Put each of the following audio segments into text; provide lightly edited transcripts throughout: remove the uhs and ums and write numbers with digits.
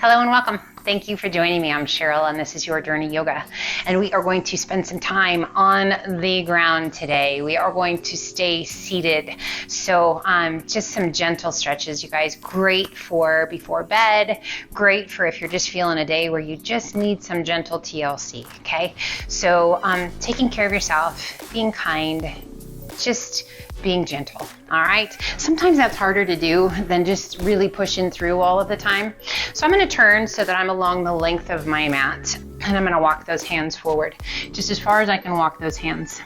Hello and welcome. Thank you for joining me. I'm Cheryl and this is Your Journey Yoga. And we are going to spend some time on the ground today. We are going to stay seated. So just some gentle stretches, you guys. Great for before bed. Great for if you're just feeling a day where you just need some gentle TLC, okay? So taking care of yourself, being kind, just being gentle, all right? Sometimes that's harder to do than just really pushing through all of the time. So I'm gonna turn so that I'm along the length of my mat, and I'm gonna walk those hands forward, just as far as I can walk those hands.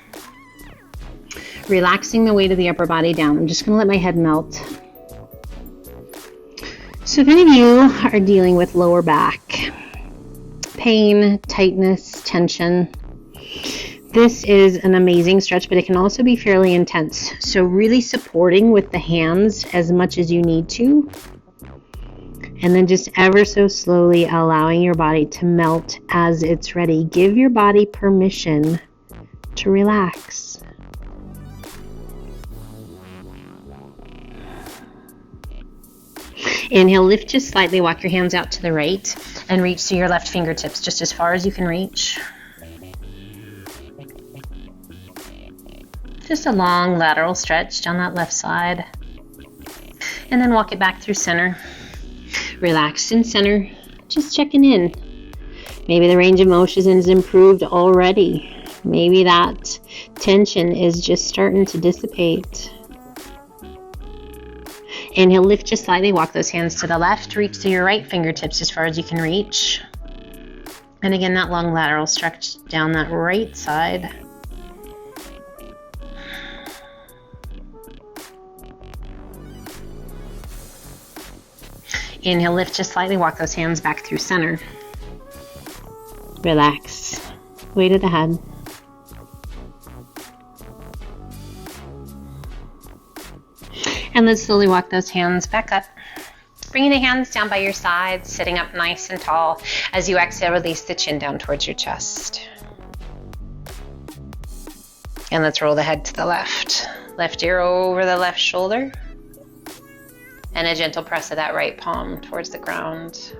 Relaxing the weight of the upper body down. I'm just gonna let my head melt. So if any of you are dealing with lower back pain, tightness, tension, this is an amazing stretch, but it can also be fairly intense. So really supporting with the hands as much as you need to. And then just ever so slowly allowing your body to melt as it's ready. Give your body permission to relax. Inhale, lift just slightly, walk your hands out to the right and reach to your left fingertips just as far as you can reach. Just a long lateral stretch down that left side. And then walk it back through center. Relaxed in center, just checking in. Maybe the range of motion is improved already. Maybe that tension is just starting to dissipate. Inhale, lift just slightly, walk those hands to the left, reach to your right fingertips as far as you can reach. And again, that long lateral stretch down that right side. Inhale, lift just slightly, walk those hands back through center. Relax, weight of the head. And then slowly walk those hands back up. Bringing the hands down by your sides, sitting up nice and tall. As you exhale, release the chin down towards your chest. And let's roll the head to the left. Left ear over the left shoulder. And a gentle press of that right palm towards the ground.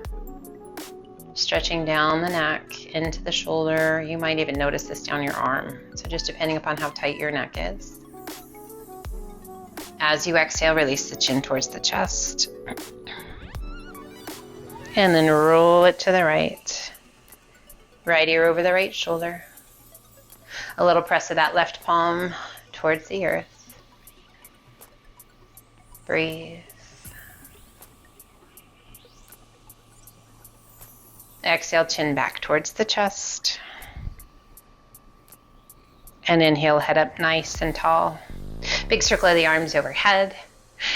Stretching down the neck into the shoulder. You might even notice this down your arm. So just depending upon how tight your neck is. As you exhale, release the chin towards the chest. And then roll it to the right. Right ear over the right shoulder. A little press of that left palm towards the earth. Breathe. Exhale, chin back towards the chest. And inhale, head up nice and tall. Big circle of the arms overhead.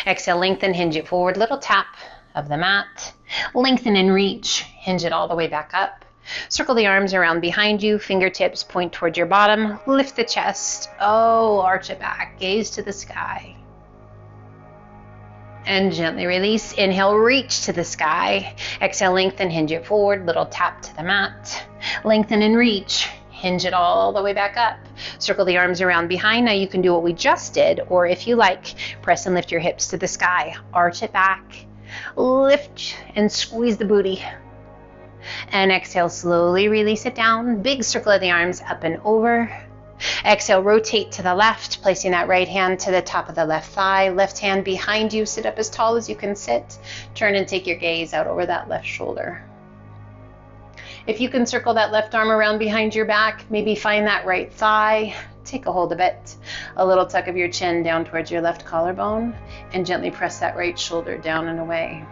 Exhale, lengthen, hinge it forward. Little tap of the mat. Lengthen and reach. Hinge it all the way back up. Circle the arms around behind you. Fingertips point towards your bottom. Lift the chest. Oh, arch it back. Gaze to the sky. And gently release. Inhale, reach to the sky. Exhale, lengthen, hinge it forward. Little tap to the mat. Lengthen and reach. Hinge it all the way back up. Circle the arms around behind. Now you can do what we just did, or if you like, press and lift your hips to the sky. Arch it back. Lift and squeeze the booty. And exhale, slowly release it down. Big circle of the arms up and over. Exhale, rotate to the left, placing that right hand to the top of the left thigh. Left hand behind you. Sit up as tall as you can sit. Turn and take your gaze out over that left shoulder. If you can circle that left arm around behind your back, maybe find that right thigh. Take a hold of it. A little tuck of your chin down towards your left collarbone, and gently press that right shoulder down and away.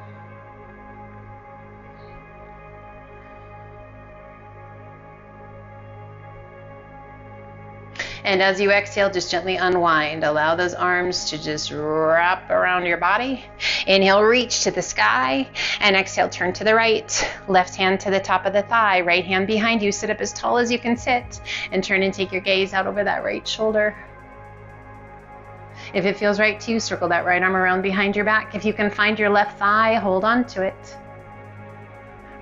And as you exhale, just gently unwind. Allow those arms to just wrap around your body. Inhale, reach to the sky. And exhale, turn to the right. Left hand to the top of the thigh. Right hand behind you. Sit up as tall as you can sit. And turn and take your gaze out over that right shoulder. If it feels right to you, circle that right arm around behind your back. If you can find your left thigh, hold on to it.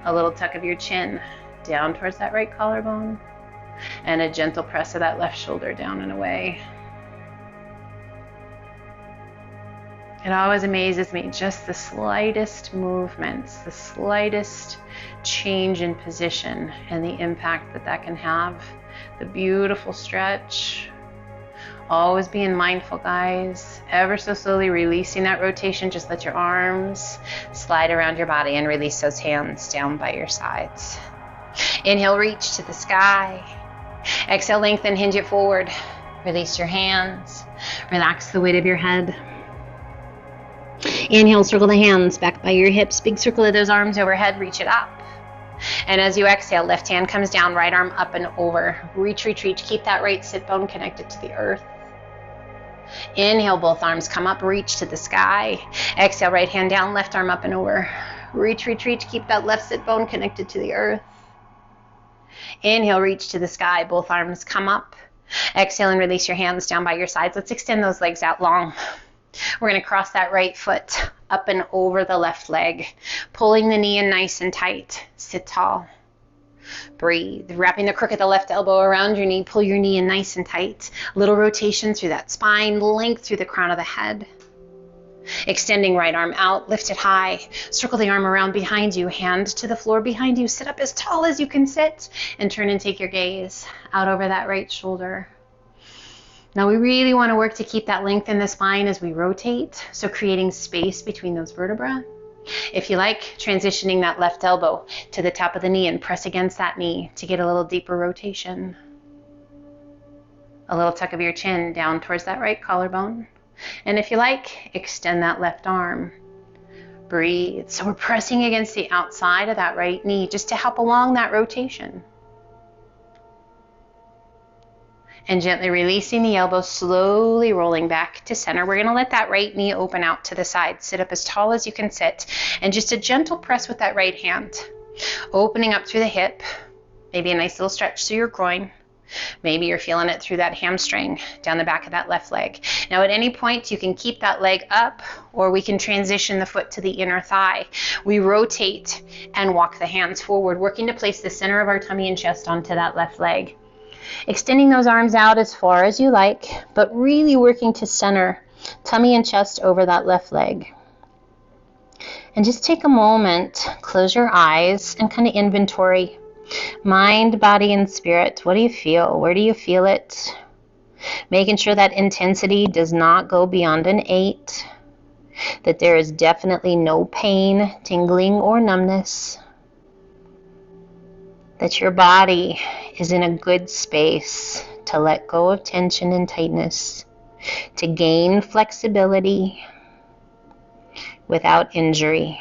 A little tuck of your chin down towards that right collarbone. And a gentle press of that left shoulder down and away. It always amazes me, just the slightest movements, the slightest change in position and the impact that that can have. The beautiful stretch. Always being mindful, guys. Ever so slowly releasing that rotation. Just let your arms slide around your body and release those hands down by your sides. Inhale, reach to the sky. Exhale, lengthen, hinge it forward. Release your hands. Relax the weight of your head. Inhale, circle the hands back by your hips. Big circle of those arms overhead. Reach it up. And as you exhale, left hand comes down, right arm up and over. Reach, reach, reach. Keep that right sit bone connected to the earth. Inhale, both arms come up, reach to the sky. Exhale, right hand down, left arm up and over. Reach, reach, reach. Keep that left sit bone connected to the earth. Inhale, reach to the sky. Both arms come up. Exhale and release your hands down by your sides. Let's extend those legs out long. We're going to cross that right foot up and over the left leg, pulling the knee in nice and tight. Sit tall. Breathe. Wrapping the crook of the left elbow around your knee. Pull your knee in nice and tight. Little rotation through that spine, length through the crown of the head. Extending right arm out, lift it high. Circle the arm around behind you, hand to the floor behind you. Sit up as tall as you can sit and turn and take your gaze out over that right shoulder. Now we really want to work to keep that length in the spine as we rotate, so creating space between those vertebrae. If you like, transitioning that left elbow to the top of the knee and press against that knee to get a little deeper rotation. A little tuck of your chin down towards that right collarbone. And if you like, extend that left arm. Breathe. So we're pressing against the outside of that right knee just to help along that rotation. And gently releasing the elbow, slowly rolling back to center. We're going to let that right knee open out to the side. Sit up as tall as you can sit. And just a gentle press with that right hand. Opening up through the hip. Maybe a nice little stretch through your groin. Maybe you're feeling it through that hamstring down the back of that left leg. Now at any point you can keep that leg up, or we can transition the foot to the inner thigh. We rotate and walk the hands forward, working to place the center of our tummy and chest onto that left leg. Extending those arms out as far as you like, but really working to center tummy and chest over that left leg. And just take a moment, close your eyes, and kind of inventory. Mind, body, and spirit. What do you feel? Where do you feel it? Making sure that intensity does not go beyond an 8. That there is definitely no pain, tingling, or numbness. That your body is in a good space to let go of tension and tightness. To gain flexibility without injury.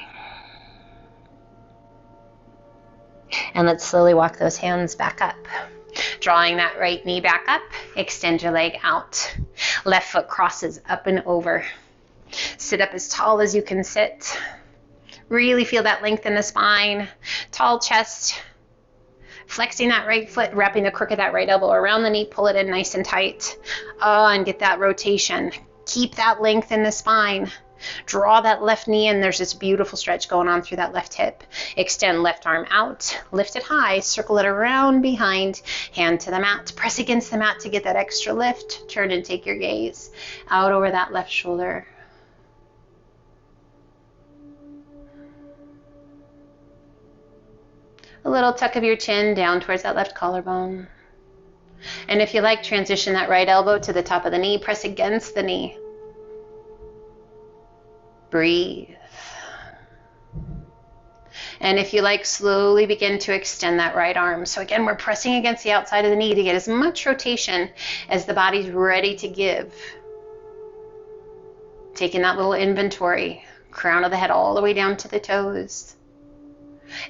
And let's slowly walk those hands back up. Drawing that right knee back up, extend your leg out. Left foot crosses up and over. Sit up as tall as you can sit. Really feel that length in the spine. Tall chest. Flexing that right foot, wrapping the crook of that right elbow around the knee, pull it in nice and tight. And get that rotation. Keep that length in the spine. Draw that left knee in. There's this beautiful stretch going on through that left hip. Extend left arm out. Lift it high. Circle it around behind. Hand to the mat. Press against the mat to get that extra lift. Turn and take your gaze out over that left shoulder. A little tuck of your chin down towards that left collarbone. And if you like, transition that right elbow to the top of the knee. Press against the knee. Breathe. And if you like, slowly begin to extend that right arm. So again, we're pressing against the outside of the knee to get as much rotation as the body's ready to give. Taking that little inventory, crown of the head all the way down to the toes.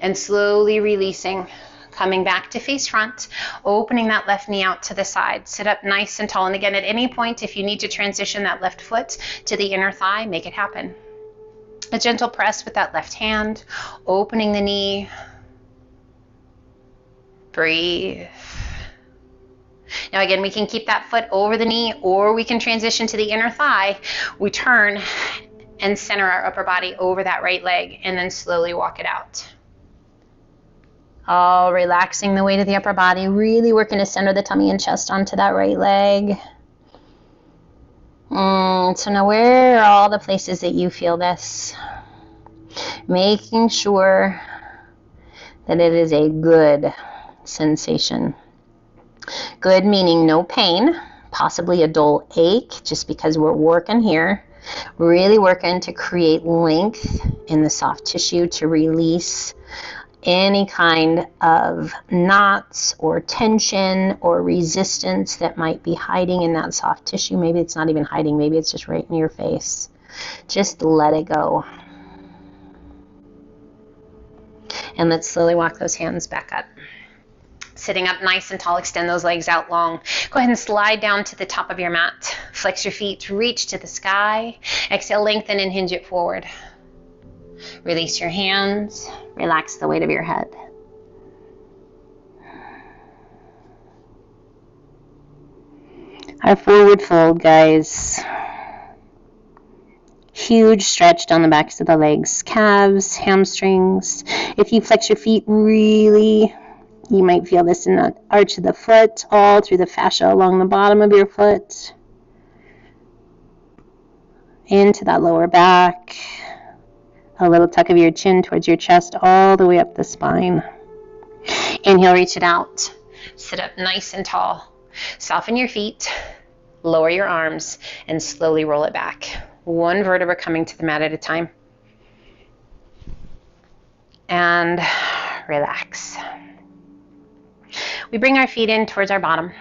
And slowly releasing, coming back to face front, opening that left knee out to the side. Sit up nice and tall. And again, at any point, if you need to transition that left foot to the inner thigh, make it happen. A gentle press with that left hand, opening the knee. Breathe. Now again, we can keep that foot over the knee, or we can transition to the inner thigh. We turn and center our upper body over that right leg, and then slowly walk it out. All relaxing the weight of the upper body, really working to center the tummy and chest onto that right leg. So now where are all the places that you feel this? Making sure that it is a good sensation. Good meaning no pain, possibly a dull ache, just because we're working here. Really working to create length in the soft tissue to release any kind of knots or tension or resistance that might be hiding in that soft tissue. Maybe it's not even hiding, maybe it's just right in your face. Just let it go. And let's slowly walk those hands back up. Sitting up nice and tall, extend those legs out long. Go ahead and slide down to the top of your mat. Flex your feet, reach to the sky. Exhale, lengthen and hinge it forward. Release your hands, relax the weight of your head. Our forward fold, guys. Huge stretch down the backs of the legs, calves, hamstrings. If you flex your feet really, you might feel this in the arch of the foot, all through the fascia along the bottom of your foot. Into that lower back. A little tuck of your chin towards your chest, all the way up the spine. Inhale, reach it out. Sit up nice and tall. Soften your feet, lower your arms, and slowly roll it back. One vertebra coming to the mat at a time. And relax. We bring our feet in towards our bottom.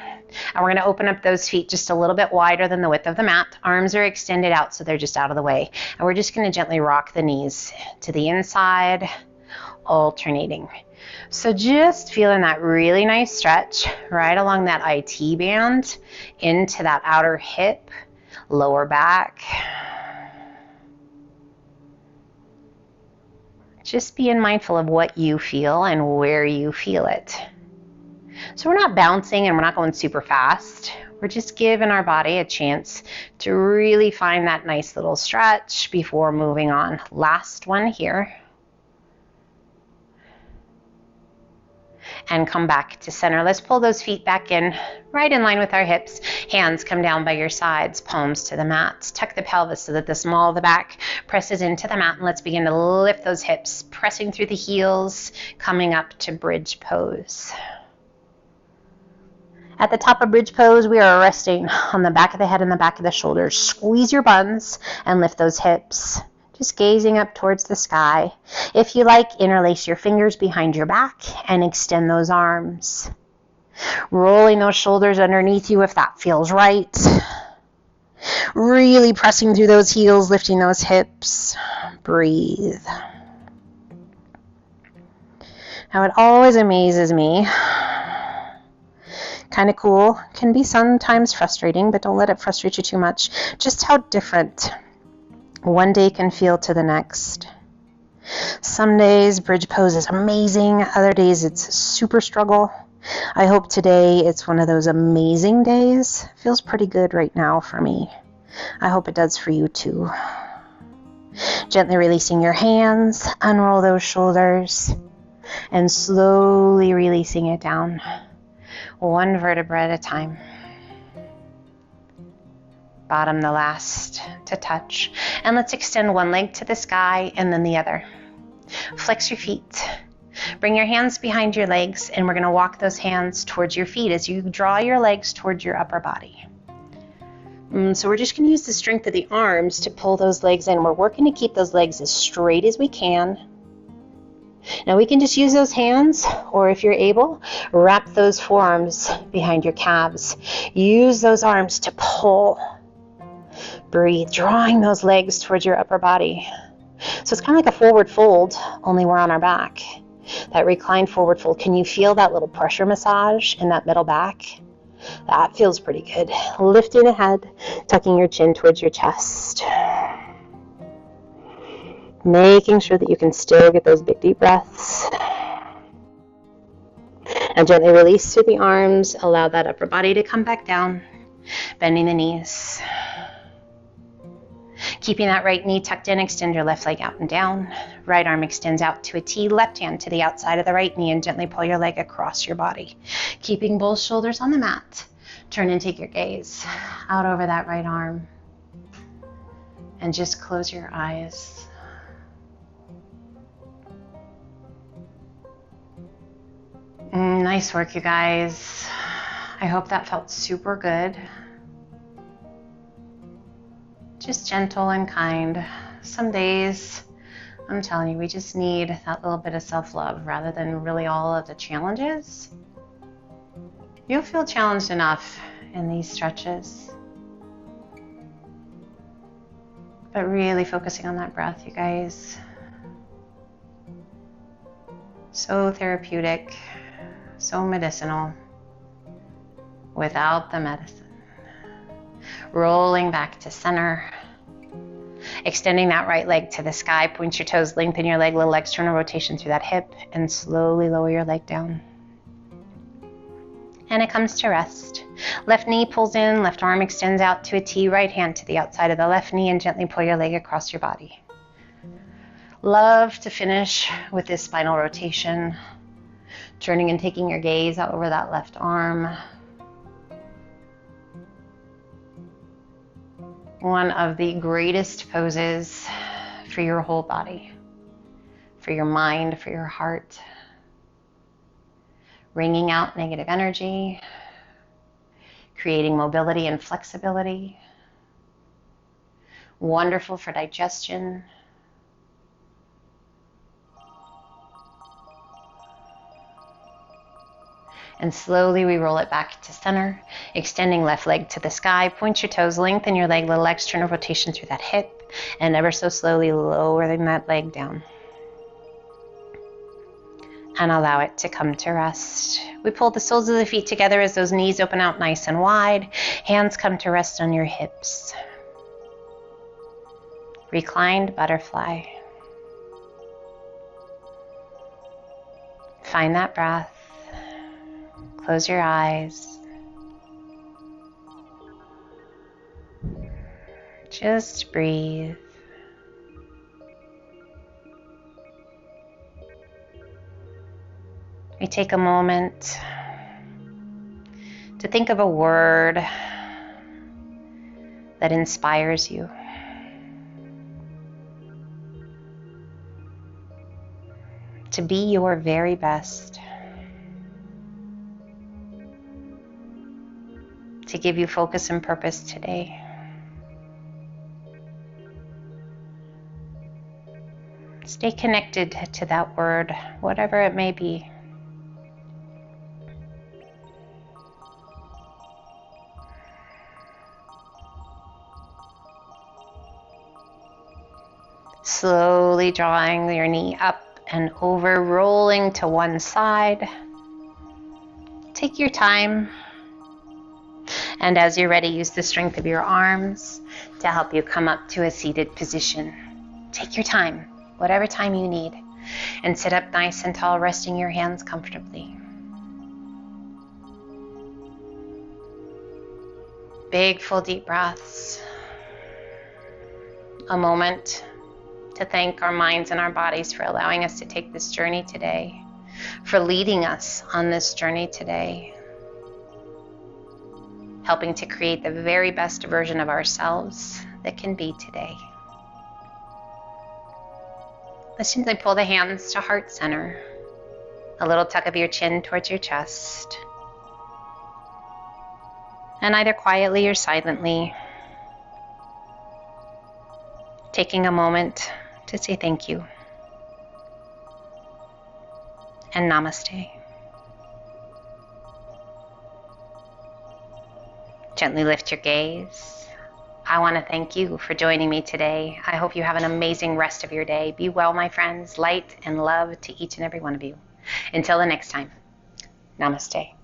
And we're going to open up those feet just a little bit wider than the width of the mat. Arms are extended out so they're just out of the way. And we're just going to gently rock the knees to the inside, alternating. So just feeling that really nice stretch right along that IT band into that outer hip, lower back. Just being mindful of what you feel and where you feel it. So we're not bouncing and we're not going super fast. We're just giving our body a chance to really find that nice little stretch before moving on. Last one here. And come back to center. Let's pull those feet back in, right in line with our hips. Hands come down by your sides, palms to the mat. Tuck the pelvis so that the small of the back presses into the mat. And let's begin to lift those hips, pressing through the heels, coming up to bridge pose. At the top of bridge pose, we are resting on the back of the head and the back of the shoulders. Squeeze your buns and lift those hips. Just gazing up towards the sky. If you like, interlace your fingers behind your back and extend those arms. Rolling those shoulders underneath you if that feels right. Really pressing through those heels, lifting those hips. Breathe. Now it always amazes me. Kind of cool, can be sometimes frustrating, but don't let it frustrate you too much. Just how different one day can feel to the next. Some days bridge pose is amazing, other days it's super struggle. I hope today it's one of those amazing days. Feels pretty good right now for me. I hope it does for you too. Gently releasing your hands, unroll those shoulders, and slowly releasing it down. One vertebra at a time. Bottom the last to touch. And let's extend one leg to the sky and then the other. Flex your feet. Bring your hands behind your legs and we're going to walk those hands towards your feet as you draw your legs towards your upper body. So we're just going to use the strength of the arms to pull those legs in. We're working to keep those legs as straight as we can. Now we can just use those hands, or if you're able, wrap those forearms behind your calves. Use those arms to pull. Breathe, drawing those legs towards your upper body. So it's kind of like a forward fold, only we're on our back. That reclined forward fold. Can you feel that little pressure massage in that middle back? That feels pretty good. Lifting the head, tucking your chin towards your chest. Making sure that you can still get those big deep breaths. And gently release through the arms. Allow that upper body to come back down. Bending the knees. Keeping that right knee tucked in, extend your left leg out and down. Right arm extends out to a T, left hand to the outside of the right knee, and gently pull your leg across your body. Keeping both shoulders on the mat. Turn and take your gaze out over that right arm. And just close your eyes. Nice work, you guys. I hope that felt super good. Just gentle and kind. Some days, I'm telling you, we just need that little bit of self-love rather than really all of the challenges. You'll feel challenged enough in these stretches. But really focusing on that breath, you guys. So therapeutic, so medicinal, without the medicine. Rolling back to center. Extending that right leg to the sky. Point your toes, lengthen your leg, little external rotation through that hip, and slowly lower your leg down. And it comes to rest. Left knee pulls in, left arm extends out to a T, right hand to the outside of the left knee, and gently pull your leg across your body. Love to finish with this spinal rotation. Turning and taking your gaze out over that left arm. One of the greatest poses for your whole body, for your mind, for your heart. Wringing out negative energy, creating mobility and flexibility. Wonderful for digestion. And slowly we roll it back to center, extending left leg to the sky. Point your toes, lengthen your leg, little external rotation through that hip, and ever so slowly lowering that leg down. And allow it to come to rest. We pull the soles of the feet together as those knees open out nice and wide. Hands come to rest on your hips. Reclined butterfly. Find that breath. Close your eyes. Just breathe. We take a moment to think of a word that inspires you. To be your very best. To give you focus and purpose today. Stay connected to that word, whatever it may be. Slowly drawing your knee up and over, rolling to one side. Take your time. And as you're ready, use the strength of your arms to help you come up to a seated position. Take your time, whatever time you need, and sit up nice and tall, resting your hands comfortably. Big, full, deep breaths. A moment to thank our minds and our bodies for allowing us to take this journey today, for leading us on this journey today, helping to create the very best version of ourselves that can be today. Let's simply pull the hands to heart center, a little tuck of your chin towards your chest, and either quietly or silently, taking a moment to say thank you and namaste. Gently lift your gaze. I want to thank you for joining me today. I hope you have an amazing rest of your day. Be well, my friends. Light and love to each and every one of you. Until the next time, namaste.